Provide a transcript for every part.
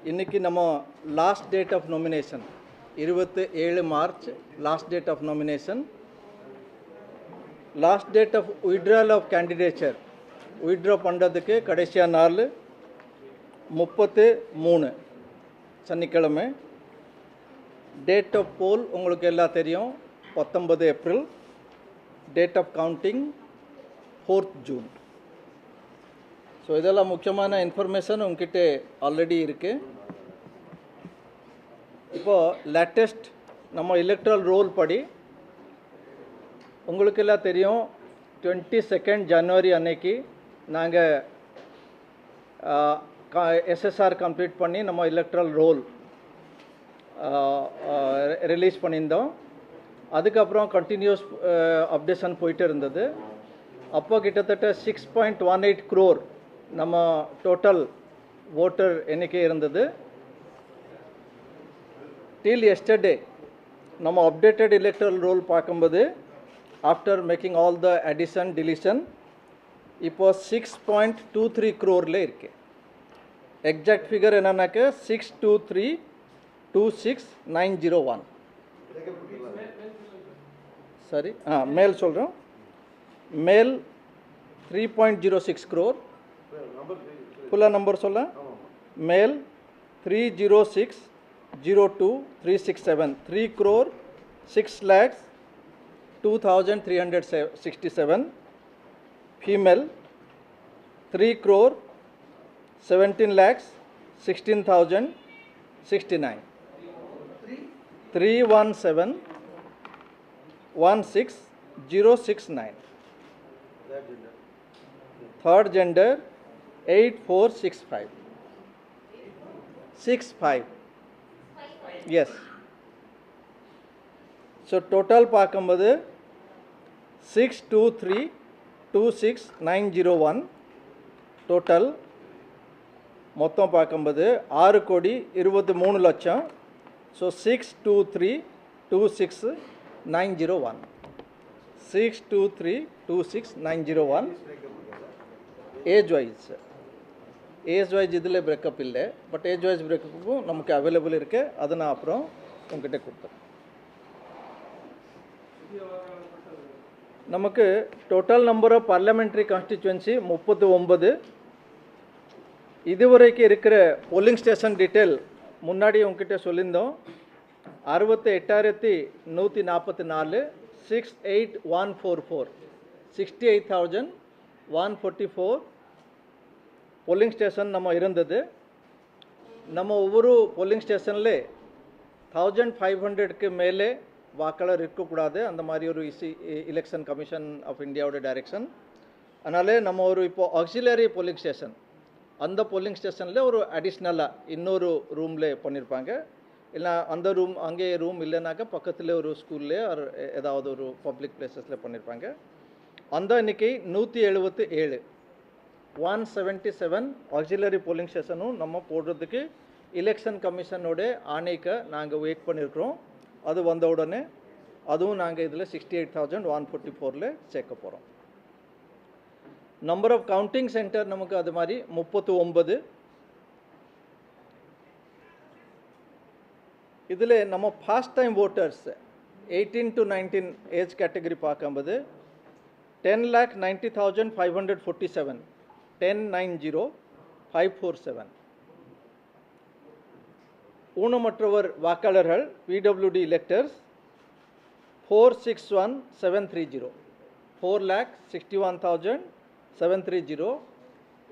இன்னைக்கு நம்ம last date of nomination 27 March last date of nomination. Last date of withdrawal of candidature withdraw பண்ணுறதுக்கு கடைசியாக நாள் 33 சனிக்கிழமை. டேட் ஆஃப் போல் உங்களுக்கு எல்லாம் தெரியும் 19 April. Date of counting 4th June. So இதெல்லாம் முக்கியமான இன்ஃபர்மேஷன் உங்ககிட்ட ஆல்ரெடி இருக்குது. இப்போது லேட்டஸ்ட் நம்ம எலக்ட்ரல் ரோல் படி உங்களுக்கு எல்லாம் தெரியும் 22 ஜனவரி அன்னைக்கு நாங்கள் எஸ்எஸ்ஆர் கம்ப்ளீட் பண்ணி நம்ம எலக்ட்ரல் ரோல் ரிலீஸ் பண்ணியிருந்தோம். அதுக்கப்புறம் கண்டினியூஸ் அப்டேஷன் போயிட்டு இருந்தது. அப்போ கிட்டத்தட்ட 6.18 crore நம்ம டோட்டல் ஓட்டர் எண்ணிக்கை இருந்தது. டில் எஸ்டர்டே நம்ம அப்டேட்டட் எலக்ட்ரல் ரோல் பார்க்கும்போது after making all the addition deletion இப்போ 6.23 crore இருக்குது. எக்ஸாக்ட் ஃபிகர் என்னன்னாக்க 623,26901. சரி, மேல் சொல்கிறோம். மேல் 3.06 crore. ஃபுல்லாக நம்பர் சொல்ல. மேல் 306,02,367 3,06,02,367. Female 3,17,16,069 317,16,069. Third gender 8465. 65. Yes. So total பார்க்கும்போது 623,26901 total. மொத்தம் பார்க்கும்போது 6,23,00,000. So 623,26901. 623,26901. ஏஜ் வைஸ் இதில் பிரேக்கப் இல்லை, பட் ஏஜ் வைஸ் பிரேக்கப்பும் நமக்கு அவைலபிள் இருக்குது. அதை நான் அப்புறம் உங்ககிட்ட கொடுத்தேன். நமக்கு total number of parliamentary constituency 39. இதுவரைக்கும் இருக்கிற போலிங் ஸ்டேஷன் டீட்டெயில் முன்னாடி உங்ககிட்ட சொல்லியிருந்தோம். 68,144 68,144 68,144 போலிங் ஸ்டேஷன் நம்ம இருந்தது. நம்ம ஒவ்வொரு போலிங் ஸ்டேஷனில் 1,500க்கு மேலே வாக்காளர் இருக்கக்கூடாது. அந்த மாதிரி ஒரு எலெக்ஷன் கமிஷன் ஆஃப் இந்தியாவோட டைரெக்ஷன். அதனால் நம்ம ஒரு இப்போது ஆக்சிலரி போலிங் ஸ்டேஷன், அந்த போலிங் ஸ்டேஷனில் ஒரு அடிஷ்னலாக இன்னொரு ரூமில் பண்ணியிருப்பாங்க. இல்லை அந்த ரூம் அங்கே ரூம் இல்லைனாக்கா பக்கத்தில் ஒரு ஸ்கூல்லே ஒரு ஏதாவது ஒரு பப்ளிக் பிளேசஸில் பண்ணியிருப்பாங்க. அந்த எண்ணிக்கை 177 177 ஆக்சிலரி போலிங் ஸ்டேஷனும் நம்ம போடுறதுக்கு எலெக்ஷன் கமிஷனோட ஆணைக்கு நாங்கள் வெயிட் பண்ணியிருக்கிறோம். அது வந்த உடனே அதுவும் நாங்கள் இதில் 68,144 சேர்க்க போகிறோம். நம்பர் ஆஃப் கவுண்டிங் சென்டர் நமக்கு அது மாதிரி 39. இதில் நம்ம first time voters 18 to 19 age category பார்க்கும்போது 10,90,547 10,90,547. ஊனமற்றவர் வாக்காளர்கள் PWD எலெக்டர்ஸ் 461,730 4,61,730.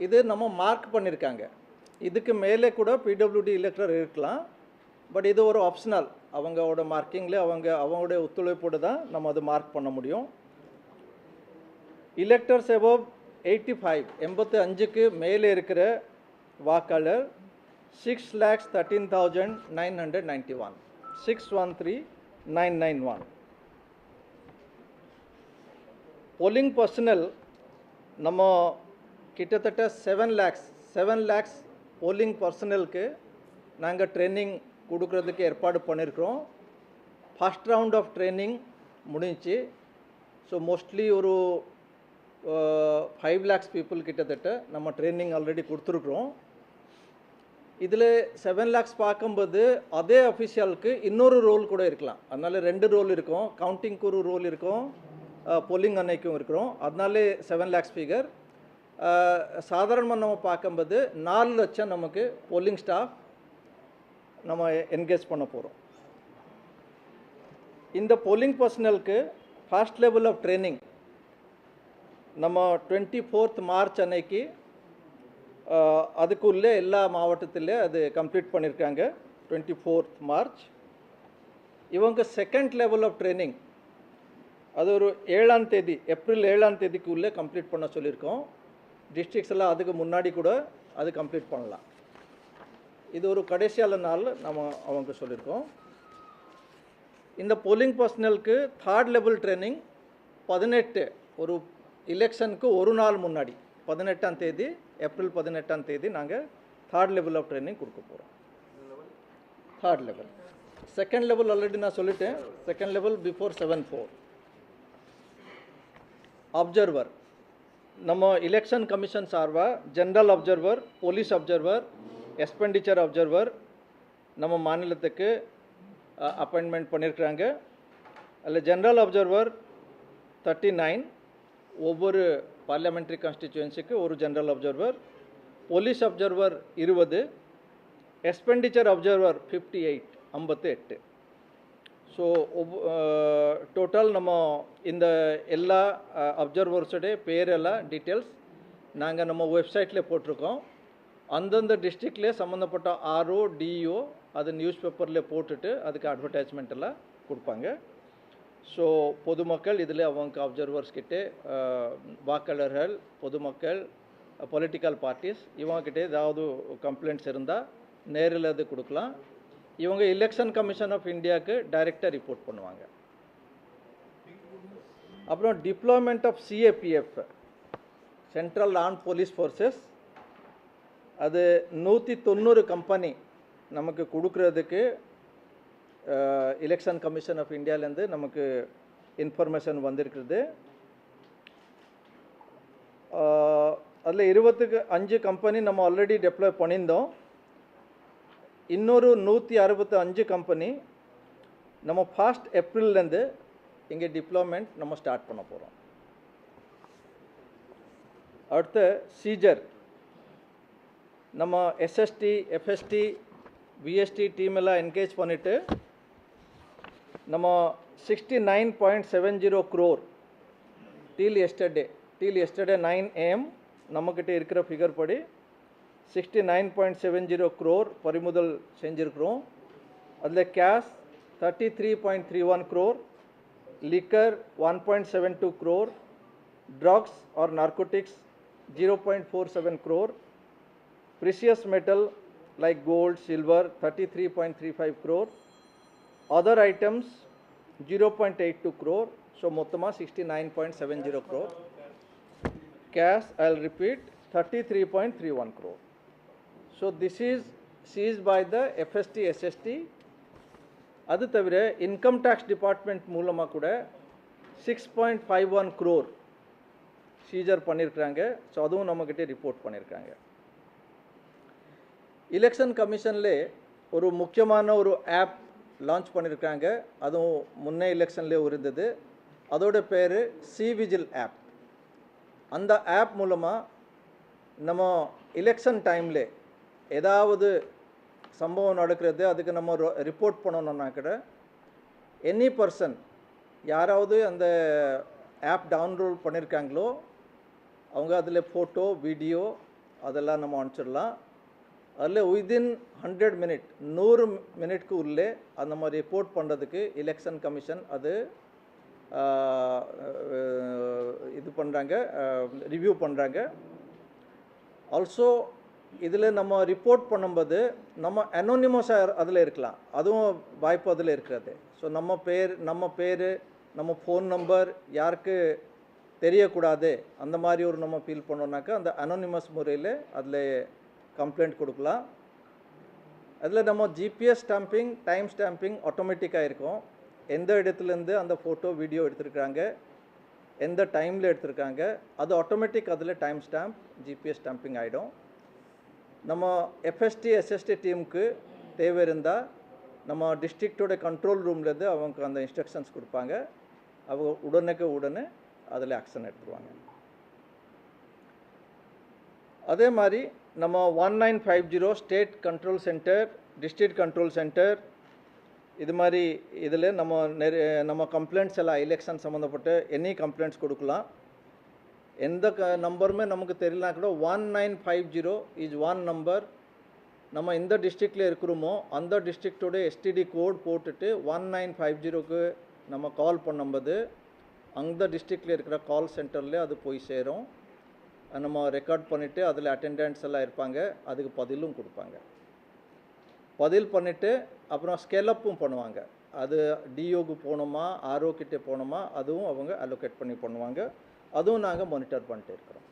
இது நம்ம மார்க் பண்ணியிருக்காங்க. இதுக்கு மேலே கூட PWD எலெக்டர் இருக்கலாம், பட் இது ஒரு ஆப்ஷனல். அவங்களோட மார்க்கிங்கில் அவங்களுடைய ஒத்துழைப்போடு தான் நம்ம அது மார்க் பண்ண முடியும். எலெக்டர்ஸ் எபோவ் 85 85க்கு மேலே இருக்கிற வாக்காளர் 6,13,991 613,991. போலிங் பர்சனல் நம்ம கிட்டத்தட்ட 7 lakhs போலிங் பர்சனலுக்கு நாங்கள் ட்ரைனிங் கொடுக்கறதுக்கு ஏற்பாடு பண்ணியிருக்கிறோம். ஃபர்ஸ்ட் ரவுண்ட் ஆஃப் ட்ரைனிங் முடிஞ்சு. ஸோ மோஸ்ட்லி ஒரு 5 lakhs people கிட்டத்தட்ட நம்ம ட்ரைனிங் ஆல்ரெடி கொடுத்துருக்குறோம். இதில் 7 lakhs பார்க்கும்போது அதே அஃபிஷியலுக்கு இன்னொரு ரோல் கூட இருக்கலாம். அதனால 2 ரோல் இருக்கும். கவுண்டிங்க்கு ஒரு ரோல் இருக்கும், போலிங் அன்னைக்கும் இருக்கிறோம். அதனாலே 7 lakhs ஃபிகர். சாதாரணமாக நம்ம பார்க்கும்போது 4 லட்சம் நமக்கு போலிங் ஸ்டாஃப் நம்ம என்கேஜ் பண்ண போகிறோம். இந்த போலிங் பர்சனலுக்கு ஃபர்ஸ்ட் லெவல் ஆஃப் ட்ரைனிங் நம்ம 24th மார்ச் அன்னைக்கு அதுக்குள்ளே எல்லா மாவட்டத்திலே அது கம்ப்ளீட் பண்ணியிருக்காங்க. 24th March. இவங்க செகண்ட் லெவல் ஆஃப் ட்ரைனிங் அது ஒரு 7ஆம் தேதி, ஏப்ரல் 7ஆம் தேதிக்குள்ளே கம்ப்ளீட் பண்ண சொல்லியிருக்கோம். டிஸ்ட்ரிக்ஸ் எல்லாம் அதுக்கு முன்னாடி கூட அது கம்ப்ளீட் பண்ணலாம். இது ஒரு கடைசியான நாள் நம்ம அவங்க சொல்லியிருக்கோம். இந்த போலிங் பர்சனலுக்கு தேர்ட் லெவல் ட்ரைனிங் 18 ஒரு எலெக்ஷனுக்கு ஒரு நாள் முன்னாடி 18ஆம் தேதி, ஏப்ரல் 18ஆம் தேதி நாங்கள் தேர்ட் லெவல் ஆஃப் ட்ரைனிங் கொடுக்க போகிறோம். Third level. Second level already நான் சொல்லிட்டேன். Second level before 7/4. அப்சர்வர் நம்ம எலெக்ஷன் கமிஷன் சார்பாக general observer, police observer, expenditure observer நம்ம மாநிலத்துக்கு அப்பாயின்மெண்ட் பண்ணியிருக்கிறாங்க. அதில் ஜென்ரல் அப்சர்வர் 39, ஒவ்வொரு பார்லிமெண்ட்ரி கான்ஸ்டிச்சுவன்சிக்கு ஒரு general observer. Police observer 20, expenditure observer 58. So total நம்ம இந்த எல்லா அப்சர்வர்ஸோடைய பேரெல்லாம் டீட்டெயில்ஸ் நாங்கள் நம்ம வெப்சைட்டில் போட்டிருக்கோம். அந்தந்த டிஸ்ட்ரிக்ட்லேயே சம்மந்தப்பட்ட ஆர்ஓ, டிஇஓ அது நியூஸ் பேப்பரில் போட்டுட்டு அதுக்கு அட்வர்டைஸ்மெண்ட் எல்லாம் கொடுப்பாங்க. ஸோ பொதுமக்கள் இதில் அவங்க அப்சர்வர்ஸ் கிட்டே, வாக்காளர்கள், பொதுமக்கள், பொலிட்டிக்கல் பார்ட்டிஸ் இவங்ககிட்ட ஏதாவது கம்ப்ளைண்ட்ஸ் இருந்தால் நேரில் அது கொடுக்கலாம். இவங்க எலெக்ஷன் கமிஷன் ஆஃப் இந்தியாவுக்கு டைரெக்டாக ரிப்போர்ட் பண்ணுவாங்க. அப்புறம் deployment of CAPF, central armed police forces, அது 190 கம்பெனி நமக்கு கொடுக்குறதுக்கு எலெக்ஷன் கமிஷன் ஆஃப் இந்தியாவிலேருந்து நமக்கு இன்ஃபர்மேஷன் வந்திருக்குது. அதில் 25 கம்பெனி நம்ம ஆல்ரெடி டெப்ளாய் பண்ணியிருந்தோம். இன்னொரு 165 கம்பெனி நம்ம 1st ஏப்ரல்லேருந்து இங்கே டிப்ளாய்மெண்ட் நம்ம ஸ்டார்ட் பண்ண போகிறோம். அடுத்து சீஜர், நம்ம எஸ்எஸ்டி, எஃப்எஸ்டி, விஎஸ்டி டீம் எல்லாம் என்கேஜ் பண்ணிவிட்டு நம்ம 69.70 crore till yesterday 9 AM நம்மக்கிட்ட இருக்கிற ஃபிகர் படி 69.70 crore பறிமுதல் செஞ்சுருக்கிறோம். அதில் cash 33.31 crore, liquor 1.72 crore, drugs or narcotics 0.47 crore, precious metal like gold, silver 33.35 crore, other items 0.82 crore. So மொத்தமாக 69.70 crore. Cash, I'll repeat, 33.31 crore. So this is seized by the FST, SST. அது தவிர income tax department மூலமாக கூட 6.51 crore seizure பண்ணியிருக்கிறாங்க. So அதுவும் நம்மக்கிட்டே report பண்ணியிருக்காங்க. Election கமிஷனில் ஒரு முக்கியமான ஒரு ஆப் லான்ச் பண்ணியிருக்காங்க. அதுவும் முன்னே எலெக்ஷன்லேயே இருந்தது. அதோட பேர் சிவிஜில் ஆப். அந்த ஆப் மூலமாக நம்ம எலெக்ஷன் டைமில் ஏதாவது சம்பவம் நடக்கிறது, அதுக்கு நம்ம ரிப்போர்ட் பண்ணணுன்னா கூட எனி பர்சன் யாராவது அந்த ஆப் டவுன்லோட் பண்ணியிருக்காங்களோ அவங்க அதில் ஃபோட்டோ, வீடியோ அதெல்லாம் நம்ம அனுப்பிச்சிடலாம். அதில் வித்தின் 100 minutes 100 minutesக்கு உள்ளே அந்த மாதிரி ரிப்போர்ட் பண்ணுறதுக்கு எலெக்ஷன் கமிஷன் அது இது பண்ணுறாங்க, ரிவ்யூ பண்ணுறாங்க. ஆல்சோ இதில் நம்ம ரிப்போர்ட் பண்ணும்போது நம்ம அனோனிமஸாக அதில் இருக்கலாம், அதுவும் வாய்ப்பு அதில் இருக்கிறது. ஸோ நம்ம பேர், நம்ம ஃபோன் நம்பர் யாருக்கு தெரியக்கூடாது, அந்த மாதிரி ஒரு நம்ம ஃபீல் பண்ணோன்னாக்கா அந்த அனோனிமஸ் முறையில் அதில் கம்ப்ளைண்ட் கொடுக்கலாம். அதில் நம்ம ஜிபிஎஸ் ஸ்டாம்பிங், டைம் ஸ்டாம்பிங் ஆட்டோமேட்டிக்காக இருக்கும். எந்த இடத்துலேருந்து அந்த ஃபோட்டோ, வீடியோ எடுத்திருக்காங்க, எந்த டைமில் எடுத்திருக்காங்க, அது ஆட்டோமேட்டிக் அதில் டைம் ஸ்டாம்ப், ஜிபிஎஸ் ஸ்டாம்பிங் ஆகிடும். நம்ம எஃப்எஸ்டி எஸ்எஸ்டி டீமுக்கு தேவை இருந்தால் நம்ம டிஸ்ட்ரிக்டோட கண்ட்ரோல் ரூம்லேருந்து அவங்க அந்த இன்ஸ்ட்ரக்ஷன்ஸ் கொடுப்பாங்க. அவங்க உடனே அதில் ஆக்ஷன் எடுத்துருவாங்க. அதே மாதிரி நம்ம 1950 state control centre, district control centre, இது மாதிரி இதில் நம்ம கம்ப்ளைண்ட்ஸ் எல்லாம் எலெக்ஷன் சம்மந்தப்பட்ட எனி கம்ப்ளைண்ட்ஸ் கொடுக்கலாம். எந்த நம்பருமே நமக்கு தெரியலனா கூட 1950 இஸ் ஒன் நம்பர். நம்ம எந்த டிஸ்ட்ரிக்டில் இருக்கிறோமோ அந்த டிஸ்ட்ரிக்டோட எஸ்டிடி கோட் போட்டுட்டு 1950க்கு நம்ம கால் பண்ணும்போது அந்த டிஸ்ட்ரிக்டில் இருக்கிற கால் சென்டரில் அது போய் சேரும். நம்ம ரெக்கார்ட் பண்ணிவிட்டு அதில் அட்டெண்டன்ஸ் எல்லாம் இருப்பாங்க, அதுக்கு பதிலும் கொடுப்பாங்க. பதில் பண்ணிவிட்டு அப்புறம் ஸ்கேலப்பும் பண்ணுவாங்க. அது டிஓக்கு போகணுமா ஆர்ஓ கிட்டே போகணுமா அதுவும் அவங்க அலோகேட் பண்ணி பண்ணுவாங்க. அதுவும் நாங்கள் மானிட்டர் பண்ணிட்டு இருக்கிறோம்.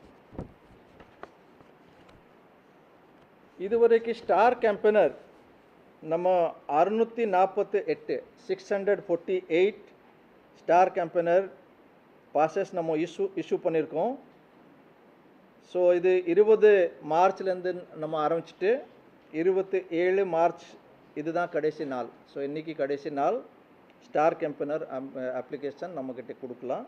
இதுவரைக்கும் ஸ்டார் கேம்பெயினர் நம்ம 648 ஸ்டார் கேம்பெயினர் பாசஸ் நம்ம இஷ்யூ பண்ணியிருக்கோம். ஸோ இது 20 மார்ச்லேருந்து நம்ம ஆரம்பிச்சுட்டு 27 மார்ச் இதுதான் கடைசி நாள். ஸோ இன்றைக்கி கடைசி நாள் ஸ்டார் கேம்பெயினர் அப்ளிகேஷன் நம்மக்கிட்ட கொடுக்கலாம்.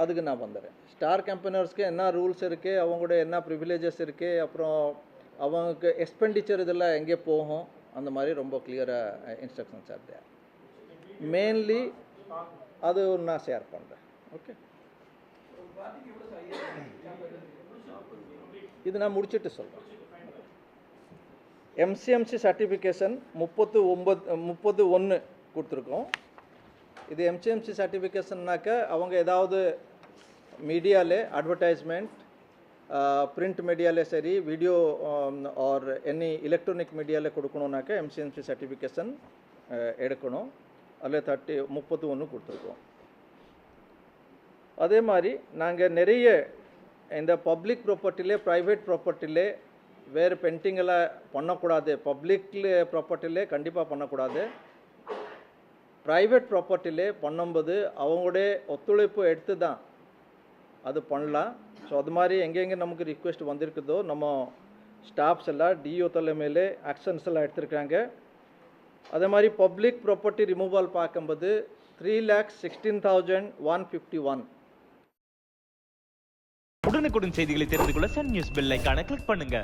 அதுக்கு நான் வந்துடுறேன். ஸ்டார் கேம்பெயினர்ஸ்க்கு என்ன ரூல்ஸ் இருக்குது, அவங்களோட என்ன ப்ரிவிலேஜஸ் இருக்குது, அப்புறம் அவங்களுக்கு எக்ஸ்பெண்டிச்சர் இதெல்லாம் எங்கே போகும், அந்த மாதிரி ரொம்ப கிளியராக இன்ஸ்ட்ரக்ஷன்ஸ் இருக்குது. மெயின்லி அது நான் ஷேர் பண்ணுறேன். ஓகே, இது நான் முடிச்சுட்டு சொல்கிறேன். எம்சிஎம்சி சர்டிஃபிகேஷன் 30/1 கொடுத்துருக்கோம். இது எம்சிஎம்சி சர்டிஃபிகேஷன்னாக்க அவங்க ஏதாவது மீடியாவில் அட்வர்டைஸ்மெண்ட், பிரிண்ட் மீடியாவில் சரி, வீடியோ ஆர் எனி எலக்ட்ரானிக் மீடியாவில் கொடுக்கணுன்னாக்க எம்சிஎம்சி சர்டிஃபிகேஷன் எடுக்கணும். அதில் 31 கொடுத்துருக்கோம். அதே மாதிரி நாங்கள் நிறைய இந்த பப்ளிக் ப்ராப்பர்ட்டிலே ப்ரைவேட் ப்ராப்பர்ட்டிலே வேறு பெயிண்டிங்கெல்லாம் பண்ணக்கூடாது. பப்ளிக் ப்ராப்பர்ட்டிலே கண்டிப்பாக பண்ணக்கூடாது. ப்ரைவேட் ப்ராப்பர்ட்டிலே பண்ணும்போது அவங்களுடைய ஒத்துழைப்பு எடுத்து தான் அது பண்ணலாம். ஸோ அது மாதிரி எங்கெங்கே நமக்கு ரிக்வெஸ்ட் வந்திருக்குதோ நம்ம ஸ்டாஃப்ஸ் எல்லாம் டிஓ தலைமையிலே ஆக்ஷன்ஸ் எல்லாம் எடுத்திருக்காங்க. அதே மாதிரி பப்ளிக் ப்ராப்பர்ட்டி ரிமூவல் பார்க்கும்போது 3,16,151. உடனுக்குடன் செய்திகளை தெரிந்து கொள்ள சன் நியூஸ் பெல் ஐகானை கிளிக் பண்ணுங்க.